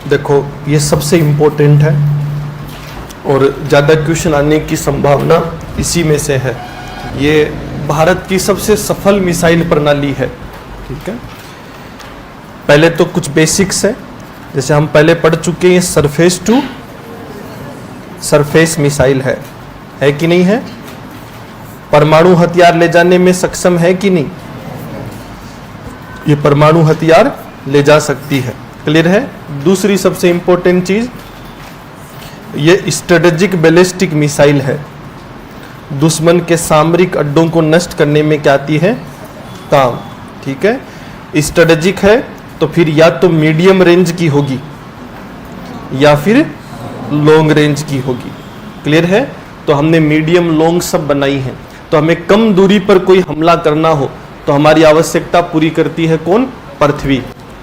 देखो ये सबसे इम्पोर्टेंट है और ज़्यादा क्वेश्चन आने की संभावना इसी में से है। ये भारत की सबसे सफल मिसाइल प्रणाली है। ठीक है, पहले तो कुछ बेसिक्स है, जैसे हम पहले पढ़ चुके हैं, सरफेस टू सरफेस मिसाइल है कि नहीं है? परमाणु हथियार ले जाने में सक्षम है कि नहीं? ये परमाणु हथियार ले जा सकती है। क्लियर है? दूसरी सबसे इंपॉर्टेंट चीज, ये स्ट्रेटेजिक बैलिस्टिक मिसाइल है। दुश्मन के सामरिक अड्डों को नष्ट करने में क्या आती है? काम। ठीक है, स्ट्रेटेजिक है तो फिर या तो मीडियम रेंज की होगी या फिर लॉन्ग रेंज की होगी। क्लियर है? तो हमने मीडियम लॉन्ग सब बनाई है। तो हमें कम दूरी पर कोई हमला करना हो तो हमारी आवश्यकता पूरी करती है कौन? पृथ्वी।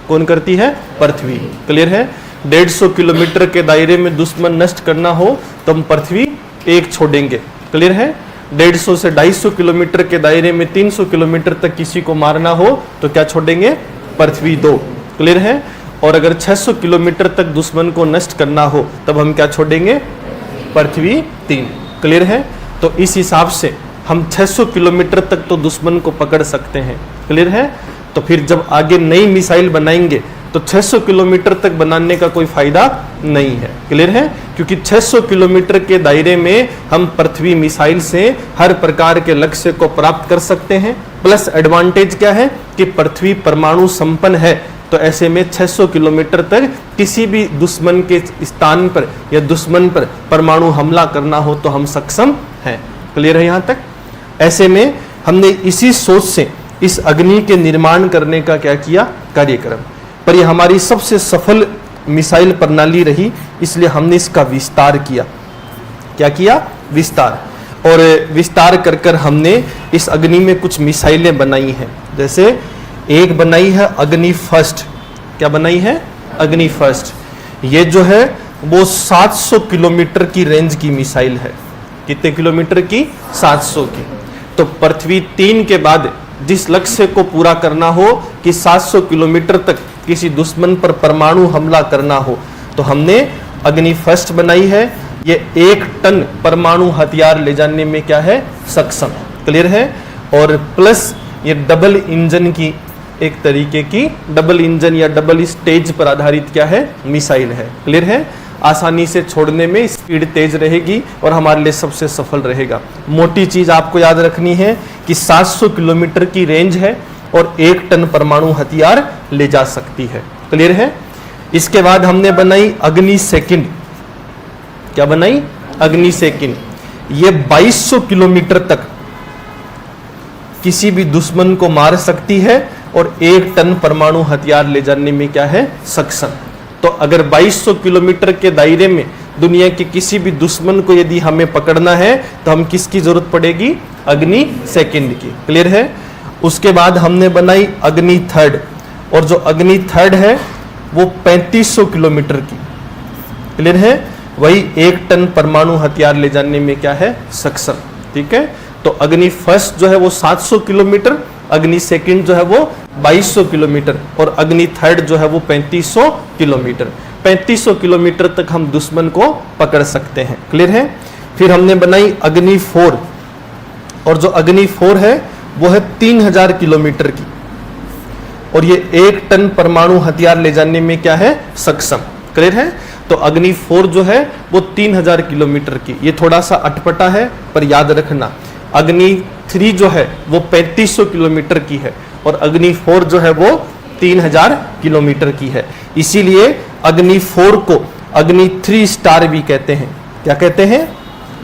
कौन करती है? पृथ्वी। क्लियर है? 150 किलोमीटर के दायरे में दुश्मन नष्ट करना हो तो हम पृथ्वी एक छोड़ेंगे। क्लियर है? 150 से 250 किलोमीटर के दायरे में 300 किलोमीटर तक किसी को मारना हो तो क्या छोड़ेंगे? पृथ्वी 2। क्लियर है? और अगर 600 किलोमीटर तक दुश्मन को नष्ट करना हो तब हम क्या छोड़ेंगे? पृथ्वी 3। क्लियर है? तो इस हिसाब से हम 600 किलोमीटर तक तो दुश्मन को पकड़ सकते हैं। क्लियर है? तो फिर जब आगे नई मिसाइल बनाएंगे तो 600 किलोमीटर तक बनाने का कोई फायदा नहीं है। क्लियर है? क्योंकि 600 किलोमीटर के दायरे में हम पृथ्वी मिसाइल से हर प्रकार के लक्ष्य को प्राप्त कर सकते हैं। प्लस एडवांटेज क्या है कि पृथ्वी परमाणु संपन्न है, तो ऐसे में 600 किलोमीटर तक किसी भी दुश्मन के स्थान पर या दुश्मन पर परमाणु हमला करना हो तो हम सक्षम हैं। क्लियर है यहाँ तक? ऐसे में हमने इसी सोच से इस अग्नि के निर्माण करने का क्या किया? कार्यक्रम। पर यह हमारी सबसे सफल मिसाइल प्रणाली रही, इसलिए हमने इसका विस्तार किया। क्या किया? विस्तार। और विस्तार कर कर हमने इस अग्नि में कुछ मिसाइलें बनाई हैं। जैसे एक बनाई है अग्नि फर्स्ट। क्या बनाई है? अग्नि फर्स्ट। ये जो है वो 700 किलोमीटर की रेंज की मिसाइल है। कितने किलोमीटर की? 700 की। तो पृथ्वी 3 के बाद जिस लक्ष्य को पूरा करना हो कि 700 किलोमीटर तक किसी दुश्मन पर परमाणु हमला करना हो तो हमने अग्नि फर्स्ट बनाई है। ये 1 टन परमाणु हथियार ले जाने में क्या है? सक्षम। क्लियर है? और प्लस ये डबल इंजन की, एक तरीके की डबल इंजन या डबल स्टेज पर आधारित क्या है? मिसाइल है। क्लियर है? आसानी से छोड़ने में स्पीड तेज रहेगी और हमारे लिए सबसे सफल रहेगा। मोटी चीज आपको याद रखनी है कि 700 किलोमीटर की रेंज है और 1 टन परमाणु हथियार ले जा सकती है। क्लियर है? इसके बाद हमने बनाई अग्नि सेकंड। क्या बनाई? अग्नि सेकंड। ये 2200 किलोमीटर तक किसी भी दुश्मन को मार सकती है और 1 टन परमाणु हथियार ले जाने में क्या है? सक्षम। तो अगर 2200 किलोमीटर के दायरे में दुनिया के किसी भी दुश्मन को यदि हमें पकड़ना है तो हम किसकी जरूरत पड़ेगी? अग्नि सेकंड की। क्लियर है? उसके बाद हमने बनाई अग्नि थर्ड, और जो अग्नि थर्ड है वो 3500 किलोमीटर की। क्लियर है? वही 1 टन परमाणु हथियार ले जाने में क्या है? सक्षम। ठीक है? तो अग्नि फर्स्ट जो है वो 700 किलोमीटर, अग्नि सेकंड जो है वो 2200 किलोमीटर और अग्नि थर्ड जो है वो 3500 किलोमीटर। 3500 किलोमीटर तक हम दुश्मन को पकड़ सकते हैं। क्लियर है? फिर हमने बनाई अग्नि 4, और जो अग्नि 4 है वो है 3000 किलोमीटर की, और ये 1 टन परमाणु हथियार ले जाने में क्या है? सक्षम। क्लियर है? तो अग्नि 4 जो है वो 3000 किलोमीटर की। ये थोड़ा सा अटपटा है पर याद रखना। अग्नि 3 जो है वो 3500 किलोमीटर की है और अग्नि 4 जो है वो 3000 किलोमीटर की है। इसीलिए अग्नि 4 को अग्नि 3 स्टार भी कहते हैं। क्या कहते हैं?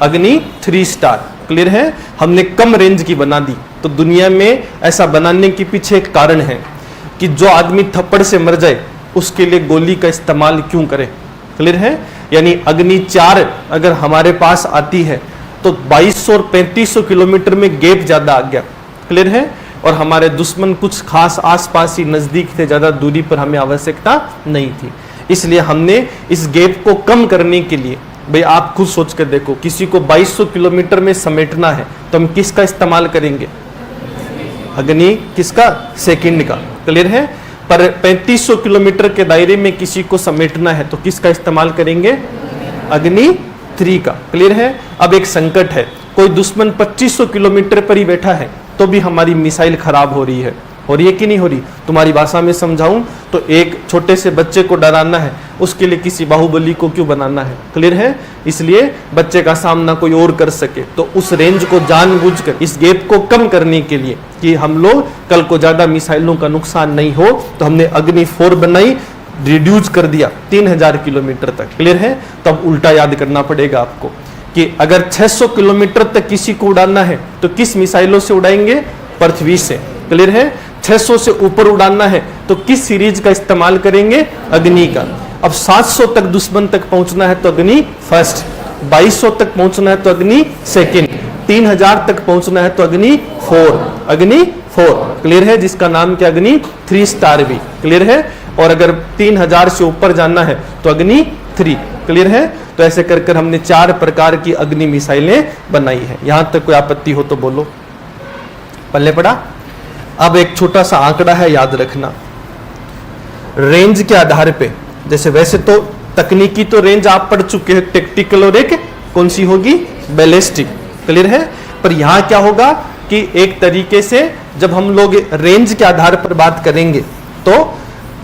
अग्नि 3 स्टार। क्लियर है? हमने कम रेंज की बना दी। तो दुनिया में ऐसा बनाने के पीछे एक कारण है कि जो आदमी थप्पड़ से मर जाए उसके लिए गोली का इस्तेमाल क्यों करें। क्लियर है? यानी अग्नि 4 अगर हमारे पास आती है तो 2200 और 3500 किलोमीटर में गैप ज्यादा आ गया। क्लियर है? और हमारे दुश्मन कुछ खास आसपास ही नजदीक थे, ज्यादा दूरी पर हमें आवश्यकता नहीं थी। इसलिए हमने इस गैप को कम करने के लिए, भाई आप खुद सोच कर देखो, किसी को 2200 किलोमीटर में समेटना है तो हम किसका इस्तेमाल करेंगे? अग्नि किसका? सेकंड का। क्लियर है? पर 3500 किलोमीटर के दायरे में किसी को समेटना है तो किसका इस्तेमाल करेंगे? अग्नि 3 का। क्लियर है? अब एक संकट है, कोई दुश्मन 2500 किलोमीटर पर ही बैठा है तो भी हमारी मिसाइल खराब हो रही है कि नहीं हो रही? तुम्हारी भाषा में समझाऊं तो एक छोटे से बच्चे को डराना है, उसके लिए किसी बाहुबली को क्यों बनाना है? क्लियर है? इसलिए बच्चे का सामना कोई और कर सके तो उस रेंज को जानबूझकर, इस गैप को कम करने के लिए कि हम लोग कल को ज्यादा मिसाइलों का नुकसान नहीं हो, तो हमने अग्नि 4 बनाई, रिड्यूस कर दिया 3000 किलोमीटर तक। क्लियर है? तब उल्टा याद करना पड़ेगा आपको कि अगर 600 किलोमीटर तक किसी को उड़ाना है तो किस मिसाइलों से उड़ाएंगे? पृथ्वी से। क्लियर है? 600 से ऊपर उड़ाना है तो किस सीरीज का इस्तेमाल करेंगे? अग्नि का। अब 700 तक दुश्मन तक पहुंचना है तो अग्नि फर्स्ट, 2200 तक पहुंचना है तो अग्नि सेकंड, 3000 तक पहुंचना है तो अग्नि 4, अग्नि 4। क्लियर है? जिसका नाम क्या? अग्नि 3 स्टार भी। क्लियर है? और अगर 3000 से ऊपर जाना है तो अग्नि 3। क्लियर है? तो ऐसे कर कर हमने 4 प्रकार की अग्नि मिसाइलें बनाई है। यहां तक कोई आपत्ति हो तो बोलो। पल्ले पड़ा? अब एक छोटा सा आंकड़ा है, याद रखना। रेंज के आधार पे, जैसे वैसे तो तकनीकी तो रेंज आप पढ़ चुके हैं, टेक्टिकल और एक कौन सी होगी? बैलिस्टिक। क्लियर है? पर यहां क्या होगा कि एक तरीके से जब हम लोग रेंज के आधार पर बात करेंगे तो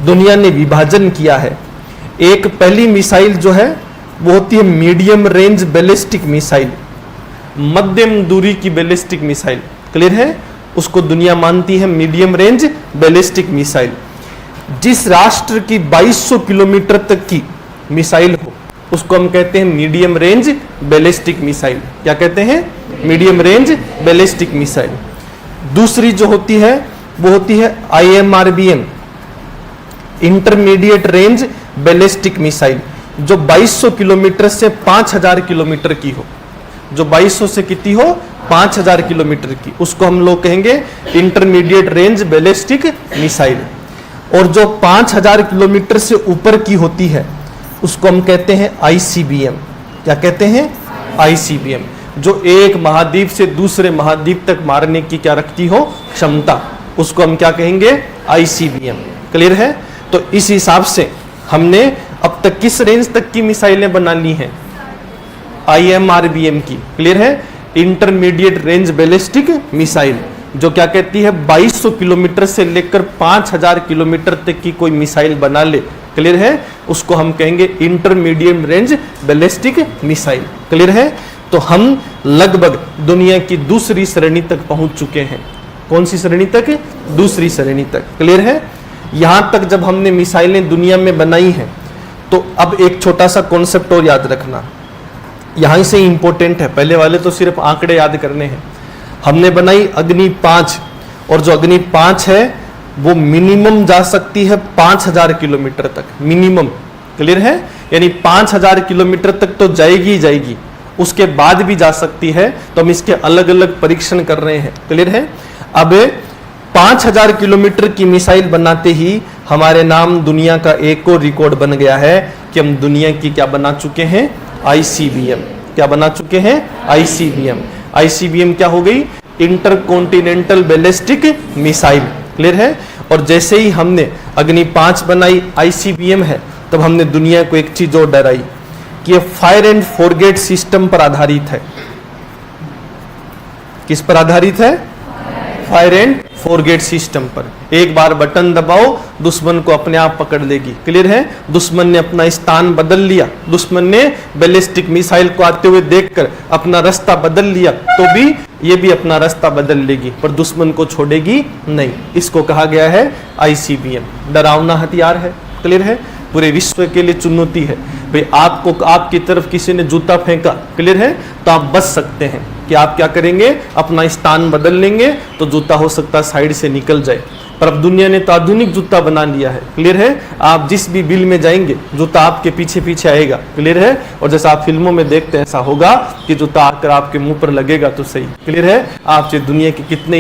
दुनिया ने विभाजन किया है। एक पहली मिसाइल जो है वो होती है मीडियम रेंज बैलिस्टिक मिसाइल, मध्यम दूरी की बैलिस्टिक मिसाइल। क्लियर है? उसको दुनिया मानती है मीडियम रेंज बैलिस्टिक मिसाइल। जिस राष्ट्र की 2200 किलोमीटर तक की मिसाइल हो उसको हम कहते हैं मीडियम रेंज बैलिस्टिक मिसाइल। क्या कहते हैं? Medium range ballistic missile. दूसरी जो होती है वो होती है IMRBM, intermediate range ballistic missile, जो 2200 किलोमीटर से 5000 किलोमीटर की हो। जो 2200 से कितनी हो? 5000 किलोमीटर की, उसको हम लोग कहेंगे इंटरमीडिएट रेंज बैलिस्टिक मिसाइल। और जो 5000 किलोमीटर से ऊपर की होती है उसको हम कहते हैं ICBM। क्या कहते हैं? ICBM, जो एक महाद्वीप से दूसरे महाद्वीप तक मारने की क्या रखती हो? क्षमता, उसको हम क्या कहेंगे? ICBM। क्लियर है? तो इस हिसाब से हमने अब तक किस रेंज तक की मिसाइलें बना ली हैं? IMRBM की। क्लियर है? इंटरमीडिएट रेंज बैलिस्टिक मिसाइल, जो क्या कहती है 2200 किलोमीटर से लेकर 5000 किलोमीटर तक की कोई मिसाइल बना ले। क्लियर है? उसको हम कहेंगे intermediate range ballistic missile. Clear है? तो हम लगभग दुनिया की दूसरी श्रेणी तक पहुंच चुके हैं। कौन सी श्रेणी तक? दूसरी श्रेणी तक। क्लियर है? यहां तक जब हमने मिसाइलें दुनिया में बनाई हैं तो अब एक छोटा सा कॉन्सेप्ट और याद रखना, यहां से इंपॉर्टेंट है। पहले वाले तो सिर्फ आंकड़े याद करने हैं। हमने बनाई अग्नि 5, और जो अग्नि 5 है वो मिनिमम जा सकती है 5000 किलोमीटर तक, मिनिमम। क्लियर है? यानी 5000 किलोमीटर तक तो जाएगी ही जाएगी, उसके बाद भी जा सकती है। तो हम इसके अलग अलग परीक्षण कर रहे हैं। क्लियर है? अब 5000 किलोमीटर की मिसाइल बनाते ही हमारे नाम दुनिया का एक और रिकॉर्ड बन गया है कि हम दुनिया की क्या बना चुके हैं? ICBM। क्या बना चुके हैं? ICBM। ICBM क्या हो गई? Intercontinental ballistic missile. क्लियर है? और जैसे ही हमने अग्नि 5 बनाई, ICBM है, तब हमने दुनिया को एक चीज और डराई कि ये फायर एंड फॉरगेट सिस्टम पर आधारित है। किस पर आधारित है? फायर एंड फॉरगेट सिस्टम पर। एक बार बटन दबाओ, दुश्मन को अपने आप पकड़ लेगी। क्लियर है? दुश्मन ने अपना स्थान बदल लिया, दुश्मन ने बैलिस्टिक मिसाइल को आते हुए देखकर अपना रास्ता बदल लिया, तो भी ये भी अपना रास्ता बदल लेगी, पर दुश्मन को छोड़ेगी नहीं। इसको कहा गया है ICBM। डरावना हथियार है। क्लियर है? पूरे विश्व के लिए चुनौती है। भाई आपको, आपकी तरफ किसी ने जूता फेंका, क्लियर है, तो आप बच सकते हैं कि आप क्या करेंगे? अपना स्थान बदल लेंगे, तो जूता हो सकता है साइड से निकल जाए। पर अब दुनिया ने तो आधुनिक जूता बना लिया है। क्लियर है? आप जिस भी बिल में जाएंगे जूता आपके पीछे पीछे आएगा। क्लियर है? और जैसा आप फिल्मों में देखते हैं ऐसा होगा कि जूता आकर आपके मुंह पर लगेगा तो सही। क्लियर है? आप चाहे दुनिया के कितने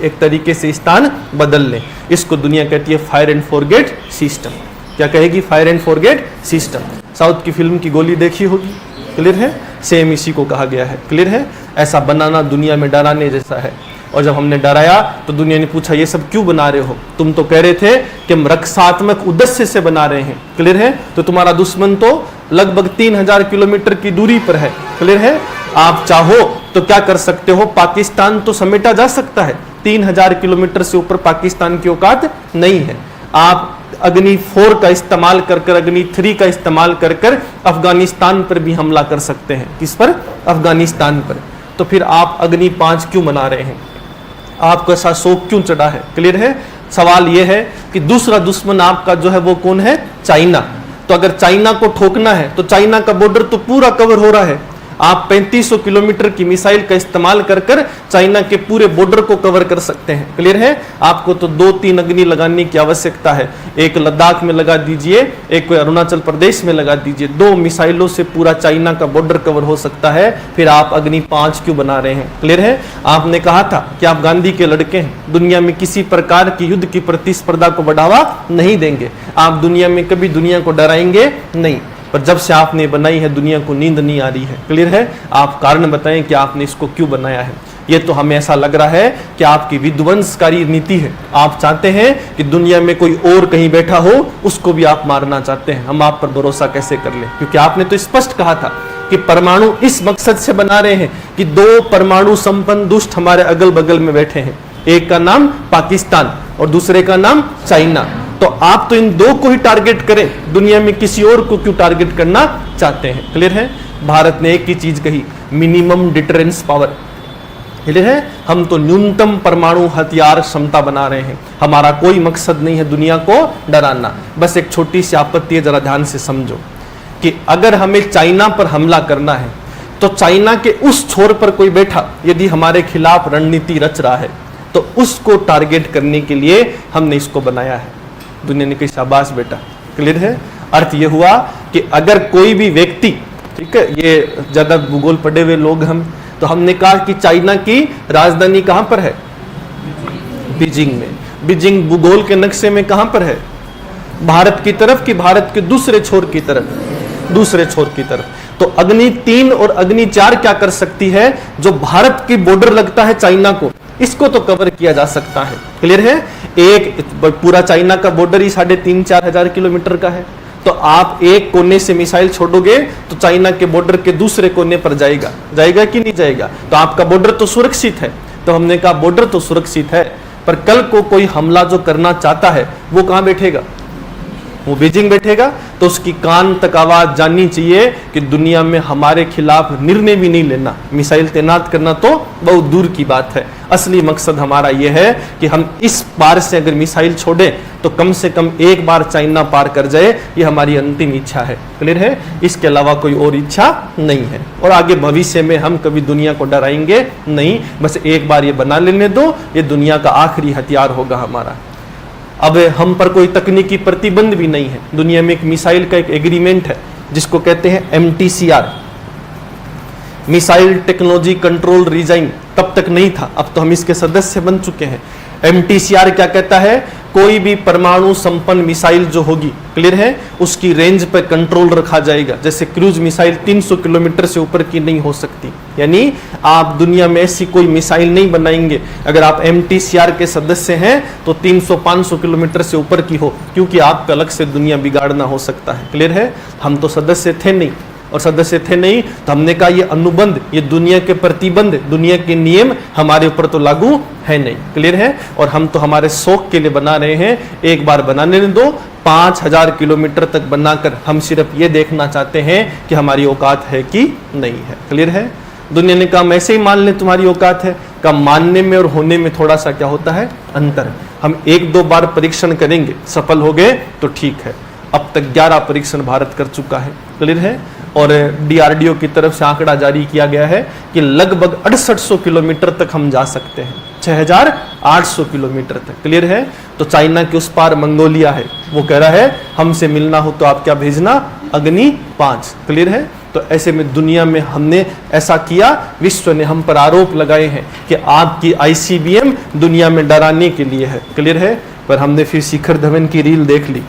एक तरीके से स्थान बदल लें, इसको दुनिया कहती है फायर एंड फॉरगेट सिस्टम। क्या कहेगी? Fire and forget system. South की फिल्म की गोली देखी होगी। क्लियर है? सेम इसी को कहा गया है। क्लियर है? ऐसा बनाना दुनिया में डराने जैसा है। और जब हमने डराया तो दुनिया ने पूछा ये सब क्यों बना रहे हो, तुम तो कह रहे थे कि हम रक्षात्मक उद्देश्य से बना रहे हैं। क्लियर है? तो तुम्हारा दुश्मन तो लगभग 3000 किलोमीटर की दूरी पर है। क्लियर है? आप चाहो तो क्या कर सकते हो, पाकिस्तान तो समेटा जा सकता है, 3000 किलोमीटर से ऊपर पाकिस्तान की औकात नहीं है। आप अग्नि 4 का इस्तेमाल कर कर, अग्नि 3 का इस्तेमाल कर कर अफगानिस्तान पर भी हमला कर सकते हैं। किस पर? अफगानिस्तान पर। तो फिर आप अग्नि 5 क्यों बना रहे हैं? आपको ऐसा शौक क्यों चढ़ा है? क्लियर है? सवाल यह है कि दूसरा दुश्मन आपका जो है वो कौन है? चाइना। तो अगर चाइना को ठोकना है तो चाइना का बॉर्डर तो पूरा कवर हो रहा है। आप 3500 किलोमीटर की मिसाइल का इस्तेमाल कर कर चाइना के पूरे बॉर्डर को कवर कर सकते हैं। क्लियर है? आपको तो 2-3 अग्नि लगाने की आवश्यकता है। एक लद्दाख में लगा दीजिए, एक कोई अरुणाचल प्रदेश में लगा दीजिए, 2 मिसाइलों से पूरा चाइना का बॉर्डर कवर हो सकता है। फिर आप अग्नि 5 क्यों बना रहे हैं? क्लियर है? आपने कहा था कि आप गांधी के लड़के हैं, दुनिया में किसी प्रकार की युद्ध की प्रतिस्पर्धा को बढ़ावा नहीं देंगे, आप दुनिया में कभी दुनिया को डराएंगे नहीं। पर जब से आपने बनाई है दुनिया को नींद नहीं आ रही है। क्लियर है? आप कारण बताएं कि आपने इसको क्यों बनाया है। ये तो हमें ऐसा लग रहा है कि आपकी विध्वंसकारी नीति है। आप चाहते हैं कि दुनिया में कोई और कहीं बैठा हो उसको भी आप मारना चाहते हैं। हम आप पर भरोसा कैसे कर लें? क्योंकि आपने तो स्पष्ट कहा था कि परमाणु इस मकसद से बना रहे हैं कि 2 परमाणु संपन्न दुष्ट हमारे अगल बगल में बैठे हैं, एक का नाम पाकिस्तान और दूसरे का नाम चाइना। तो आप तो इन 2 को ही टारगेट करें, दुनिया में किसी और को क्यों टारगेट करना चाहते हैं? क्लियर है? भारत ने एक ही चीज कही, मिनिमम डिटरेंस पावर। क्लियर है? हम तो न्यूनतम परमाणु हथियार क्षमता बना रहे हैं। हमारा कोई मकसद नहीं है दुनिया को डराना। बस एक छोटी सी आपत्ति है, जरा ध्यान से समझो कि अगर हमें चाइना पर हमला करना है तो चाइना के उस छोर पर कोई बैठा यदि हमारे खिलाफ रणनीति रच रहा है तो उसको टारगेट करने के लिए हमने इसको बनाया है। दुनिया ने कही शाबाश बेटा। क्लियर है? अर्थ यह हुआ कि अगर कोई भी व्यक्ति, ठीक है, ये ज्यादा भूगोल पढ़े हुए लोग हम, तो हमने कहा कि चाइना की राजधानी कहां पर है? बीजिंग में। बीजिंग भूगोल के नक्शे में कहां पर है? भारत की तरफ कि भारत के दूसरे छोर की तरफ? दूसरे छोर की तरफ। तो अग्नि 3 और अग्नि 4 क्या कर सकती है? जो भारत की बॉर्डर लगता है चाइना को, इसको तो कवर किया जा सकता है। क्लियर है? एक पूरा चाइना का बॉर्डर ही 3,500-4 हजार किलोमीटर का है। तो आप एक कोने से मिसाइल छोड़ोगे तो चाइना के बॉर्डर के दूसरे कोने पर जाएगा, जाएगा कि नहीं जाएगा? तो आपका बॉर्डर तो सुरक्षित है। तो हमने कहा बॉर्डर तो सुरक्षित है, पर कल को कोई हमला जो करना चाहता है वो कहां बैठेगा? वो बीजिंग बैठेगा। तो उसकी कान तक आवाज जाननी चाहिए कि दुनिया में हमारे खिलाफ निर्णय भी नहीं लेना, मिसाइल तैनात करना तो बहुत दूर की बात है। असली मकसद हमारा यह है कि हम इस पार से अगर मिसाइल छोड़े तो कम से कम एक बार चाइना पार कर जाए, ये हमारी अंतिम इच्छा है। क्लियर है? इसके अलावा कोई और इच्छा नहीं है। और आगे भविष्य में हम कभी दुनिया को डराएंगे नहीं, बस एक बार ये बना लेने दो, ये दुनिया का आखिरी हथियार होगा हमारा। अब हम पर कोई तकनीकी प्रतिबंध भी नहीं है। दुनिया में एक मिसाइल का एक एग्रीमेंट है जिसको कहते हैं MTCR, missile technology control resign. तब तक नहीं था, अब तो हम इसके सदस्य बन चुके हैं। MTCR क्या कहता है? कोई भी परमाणु संपन्न मिसाइल जो होगी, क्लियर है, उसकी रेंज पर कंट्रोल रखा जाएगा। जैसे क्रूज मिसाइल 300 किलोमीटर से ऊपर की नहीं हो सकती, यानी आप दुनिया में ऐसी कोई मिसाइल नहीं बनाएंगे अगर आप MTCR के सदस्य हैं तो 300-500 किलोमीटर से ऊपर की हो, क्योंकि आपका लक्ष्य से दुनिया बिगाड़ना हो सकता है। क्लियर है? हम तो सदस्य थे नहीं, और सदस्य थे नहीं तो हमने कहा ये अनुबंध, ये दुनिया के प्रतिबंध, दुनिया के नियम हमारे ऊपर तो लागू है नहीं। क्लियर है? और हम तो हमारे शौक के लिए बना रहे हैं, एक बार बनाने दो। 5000 किलोमीटर तक बनाकर हम सिर्फ ये देखना चाहते हैं कि हमारी औकात है कि नहीं है। क्लियर है? दुनिया ने कहा ऐसे ही मान लें तुम्हारी औकात है, का मानने में और होने में थोड़ा सा क्या होता है? अंतर। हम 1-2 बार परीक्षण करेंगे, सफल हो गए तो ठीक है। अब तक 11 परीक्षण भारत कर चुका है। क्लियर है? और DRDO की तरफ से आंकड़ा जारी किया गया है कि लगभग 6800 किलोमीटर तक हम जा सकते हैं, 6800 किलोमीटर तक। क्लियर है? तो चाइना के उस पार मंगोलिया है, वो कह रहा है हमसे मिलना हो तो आप क्या भेजना? अग्नि 5। क्लियर है? तो ऐसे में दुनिया में हमने ऐसा किया, विश्व ने हम पर आरोप लगाए हैं कि आपकी ICBM दुनिया में डराने के लिए है। क्लियर है? पर हमने फिर शिखर धवन की रील देख ली।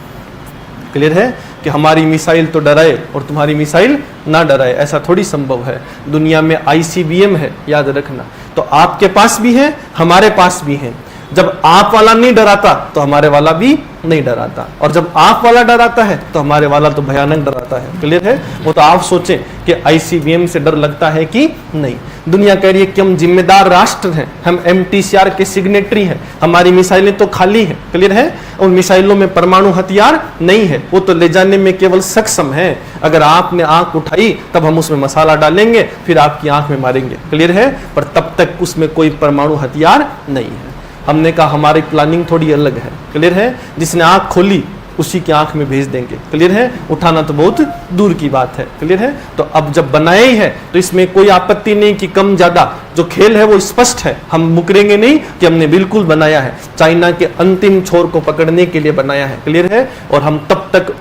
क्लियर है? कि हमारी मिसाइल तो डराए और तुम्हारी मिसाइल ना डराए, ऐसा थोड़ी संभव है। दुनिया में ICBM है, याद रखना। तो आपके पास भी है, हमारे पास भी है। जब आप वाला नहीं डराता तो हमारे वाला भी नहीं डराता, और जब आप वाला डराता है तो हमारे वाला तो भयानक डराता है। क्लियर है? वो तो आप सोचें कि ICBM से डर लगता है कि नहीं। दुनिया कह रही है कि हम जिम्मेदार राष्ट्र हैं, हम MTCR के सिग्नेटरी हैं, हमारी मिसाइलें तो खाली हैं। क्लियर है? उन मिसाइलों में परमाणु हथियार नहीं है, वो तो ले जाने में केवल सक्षम है। अगर आपने आंख उठाई तब हम उसमें मसाला डालेंगे, फिर आपकी आंख में मारेंगे। क्लियर है? पर तब तक उसमें कोई परमाणु हथियार नहीं है। हमने कहा हमारी प्लानिंग थोड़ी अलग है। क्लियर है? जिसने आंख खोली उसी की आंख में भेज देंगे। क्लियर है? उठाना तो बहुत दूर की बात है। क्लियर है? तो अब जब बनाया ही है तो इसमें कोई आपत्ति नहीं कि कम ज्यादा, जो खेल है वो स्पष्ट है। हम मुकरेंगे नहीं कि हमने बिल्कुल बनाया है, चाइना के अंतिम छोर को पकड़ने के लिए बनाया है। क्लियर है? और हम तब तक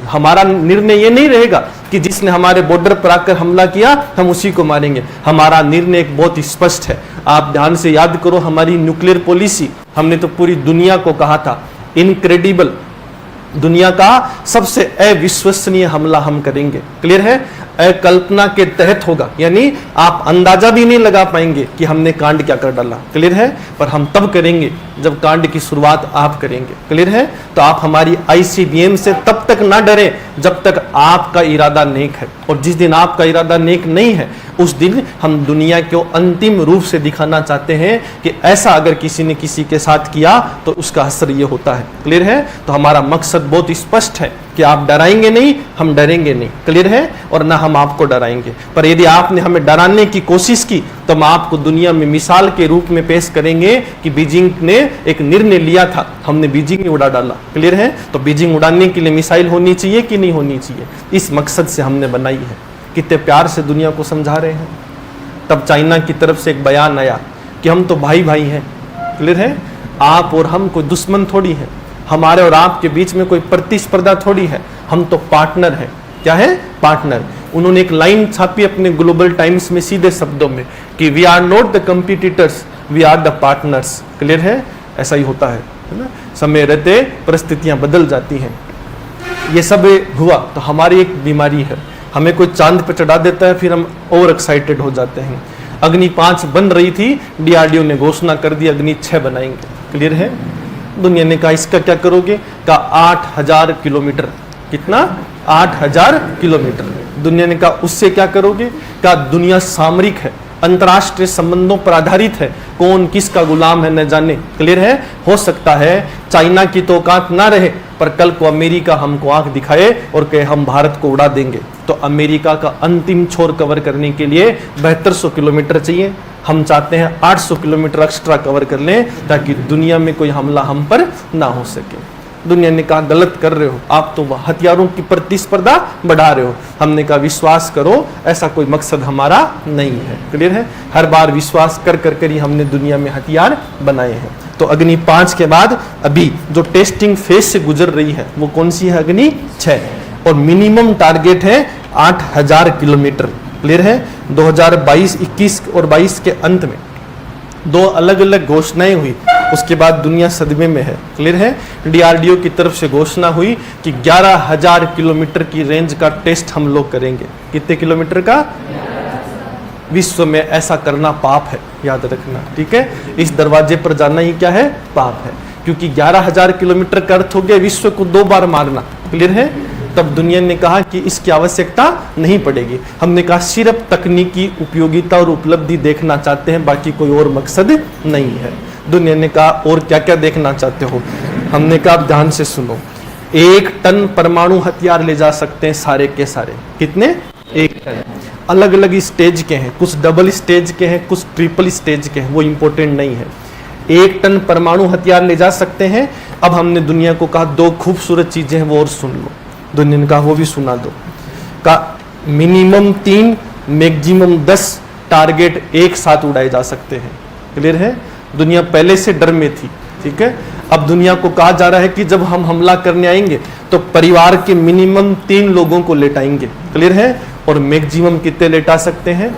हमारा निर्णय ये नहीं रहेगा कि जिसने हमारे बॉर्डर पर आकर हमला किया हम उसी को मारेंगे। हमारा निर्णय एक बहुत स्पष्ट है। आप ध्यान से याद करो हमारी न्यूक्लियर पॉलिसी, हमने तो पूरी दुनिया को कहा था इनक्रेडिबल, दुनिया का सबसे अविश्वसनीय हमला हम करेंगे। क्लियर है? अकल्पना के तहत होगा, यानी आप अंदाजा भी नहीं लगा पाएंगे कि हमने कांड क्या कर डाला। क्लियर है? पर हम तब करेंगे जब कांड की शुरुआत आप करेंगे। क्लियर है? तो आप हमारी ICBM से तब तक ना डरे जब तक आपका इरादा नेक है, और जिस दिन आपका इरादा नेक नहीं है उस दिन हम दुनिया को अंतिम रूप से दिखाना चाहते हैं कि ऐसा अगर किसी ने किसी के साथ किया तो उसका असर ये होता है। क्लियर है? तो हमारा मकसद बहुत स्पष्ट है कि आप डराएंगे नहीं, हम डरेंगे नहीं। क्लियर है? और ना हम आपको डराएंगे। पर यदि आपने हमें डराने की कोशिश की तो हम आपको दुनिया में मिसाल के रूप में पेश करेंगे कि बीजिंग ने एक निर्णय लिया था, हमने बीजिंग ही उड़ा डाला। क्लियर है? तो बीजिंग उड़ाने के लिए मिसाइल होनी चाहिए कि नहीं होनी चाहिए, इस मकसद से हमने बनाई है। कितने प्यार से दुनिया को समझा रहे हैं। तब चाइना की तरफ से एक बयान आया कि हम तो भाई भाई हैं। क्लियर है? आप और हम कोई दुश्मन थोड़ी हैं, हमारे और आपके बीच में कोई प्रतिस्पर्धा थोड़ी है, हम तो पार्टनर हैं। क्या है? पार्टनर। उन्होंने एक लाइन छापी अपने ग्लोबल टाइम्स में सीधे शब्दों में कि we are not the competitors, we are the partners. Clear है? ऐसा ही होता है ना? समय रहते परिस्थितियां बदल जाती हैं। ये सब हुआ तो हमारी एक बीमारी है, हमें कोई चांद पर चढ़ा देता है, फिर हम ओवर एक्साइटेड हो जाते हैं। अग्नि 5 बन रही थी, DRDO ने घोषणा कर दी अग्नि 6 बनाएंगे। क्लियर है? दुनिया ने कहा इसका क्या करोगे? का 8000 किलोमीटर। कितना? 8000 किलोमीटर। दुनिया ने कहा उससे क्या करोगे? का दुनिया सामरिक है, अंतर्राष्ट्रीय संबंधों पर आधारित है, कौन किसका गुलाम है न जाने। क्लियर है? हो सकता है चाइना की तो औकात ना रहे पर कल को अमेरिका हमको आंख दिखाए और कहे हम भारत को उड़ा देंगे, तो अमेरिका का अंतिम छोर कवर करने के लिए 7200 किलोमीटर चाहिए। हम चाहते हैं 800 किलोमीटर एक्स्ट्रा कवर कर लें ताकि दुनिया में कोई हमला हम पर ना हो सके। दुनिया ने कहा गलत कर रहे हो, आप तो हथियारों की प्रतिस्पर्धा बढ़ा रहे हो। हमने कहा विश्वास करो ऐसा कोई मकसद हमारा नहीं है। क्लियर है? हर बार विश्वास कर कर कर ही हमने दुनिया में हथियार बनाए हैं। तो अग्नि 5 के बाद अभी जो टेस्टिंग फेज से गुजर रही है वो कौन सी है? अग्नि 6, और मिनिमम टारगेट है 8000 किलोमीटर। क्लियर है? 2022, 21 और 22 के अंत में 2 अलग अलग घोषणाएं हुई, उसके बाद दुनिया सदमे में है। क्लियर है? DRDO की तरफ से घोषणा हुई कि 11000 किलोमीटर की रेंज का टेस्ट हम लोग करेंगे। कितने किलोमीटर का? विश्व में ऐसा करना पाप है, याद रखना। ठीक है? इस दरवाजे पर जाना ही क्या है? पाप है, क्योंकि 11000 किलोमीटर का अर्थ हो गया विश्व को 2 बार मारना। क्लियर है? तब दुनिया ने कहा कि इसकी आवश्यकता नहीं पड़ेगी। हमने कहा सिर्फ तकनीकी उपयोगिता और उपलब्धि देखना चाहते हैं, बाकी कोई और मकसद नहीं है। दुनिया ने कहा और क्या क्या देखना चाहते हो? हमने कहा आप ध्यान से सुनो, 1 टन परमाणु हथियार ले जा सकते हैं सारे के सारे। कितने? 1 टन। अलग अलग स्टेज के हैं, कुछ डबल स्टेज के हैं, कुछ ट्रिपल स्टेज के हैं, वो इंपॉर्टेंट नहीं है। 1 टन परमाणु हथियार ले जा सकते हैं। अब हमने दुनिया को कहा 2 खूबसूरत चीजें हैं वो और सुन लो। दुनिया ने कहा वो भी सुना दो। का मिनिमम 3 मैक्सिमम 10 टारगेट एक साथ उड़ाए जा सकते हैं। क्लियर है? दुनिया पहले से डर में थी। ठीक है? अब दुनिया को कहा जा रहा है कि जब हम हमला करने आएंगे तो परिवार के मिनिमम 3 लोगों को लेटाएंगे। क्लियर है? और मैक्सिमम कितने लेटा सकते हैं?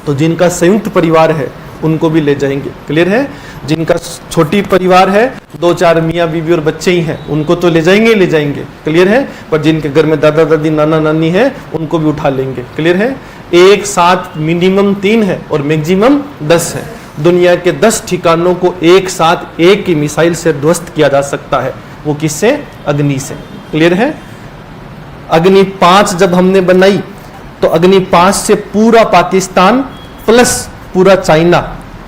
तो जिनका संयुक्त परिवार है उनको भी ले जाएंगे। क्लियर है? जिनका छोटी परिवार है, 2-4 मियाँ बीवी और बच्चे ही हैं, उनको तो ले जाएंगे ही ले जाएंगे। क्लियर है? पर जिनके घर में दादा दादी नाना नानी है, उनको भी उठा लेंगे। क्लियर है? एक साथ मिनिमम 3 है और मैक्सिमम 10 है। दुनिया के 10 ठिकानों को एक साथ एक ही मिसाइल से ध्वस्त किया जा सकता है। वो किससे? अग्नि से। क्लियर है? अग्नि 5 जब हमने बनाई तो अग्नि 5 से पूरा पाकिस्तान प्लस पूरा चाइना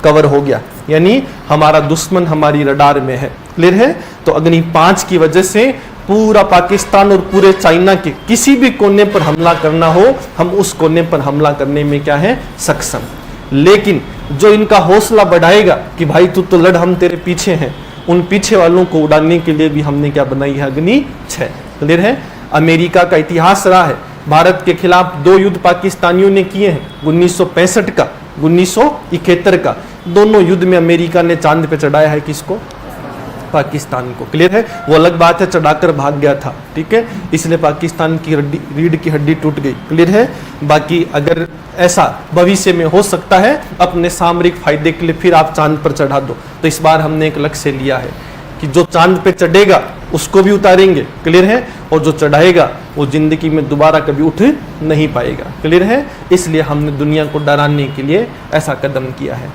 कवर हो गया, यानी हमारा दुश्मन हमारी रडार में है। क्लियर है? तो अग्नि 5 की वजह से पूरा पाकिस्तान और पूरे चाइना के किसी भी कोने पर हमला करना हो, हम उस कोने पर हमला करने में क्या है? सक्षम। लेकिन जो इनका हौसला बढ़ाएगा कि भाई तू तो लड़, हम तेरे पीछे हैं, उन पीछे वालों को उड़ाने के लिए भी हमने क्या बनाई है? अग्नि 6। क्लियर है? अमेरिका का इतिहास रहा है, भारत के खिलाफ 2 युद्ध पाकिस्तानियों ने किए हैं, 1965 का, 1971 का। दोनों युद्ध में अमेरिका ने चांद पे चढ़ाया है किसको? पाकिस्तान को। क्लियर है? वो अलग बात है चढ़ाकर भाग गया था, ठीक है, इसलिए पाकिस्तान की रीढ़ की हड्डी टूट गई। क्लियर है? बाकी अगर ऐसा भविष्य में हो सकता है अपने सामरिक फायदे के लिए फिर आप चांद पर चढ़ा दो, तो इस बार हमने एक लक्ष्य लिया है कि जो चांद पे चढ़ेगा उसको भी उतारेंगे। क्लियर है? और जो चढ़ाएगा वो जिंदगी में दोबारा कभी उठ नहीं पाएगा। क्लियर है? इसलिए हमने दुनिया को डराने के लिए ऐसा कदम किया है।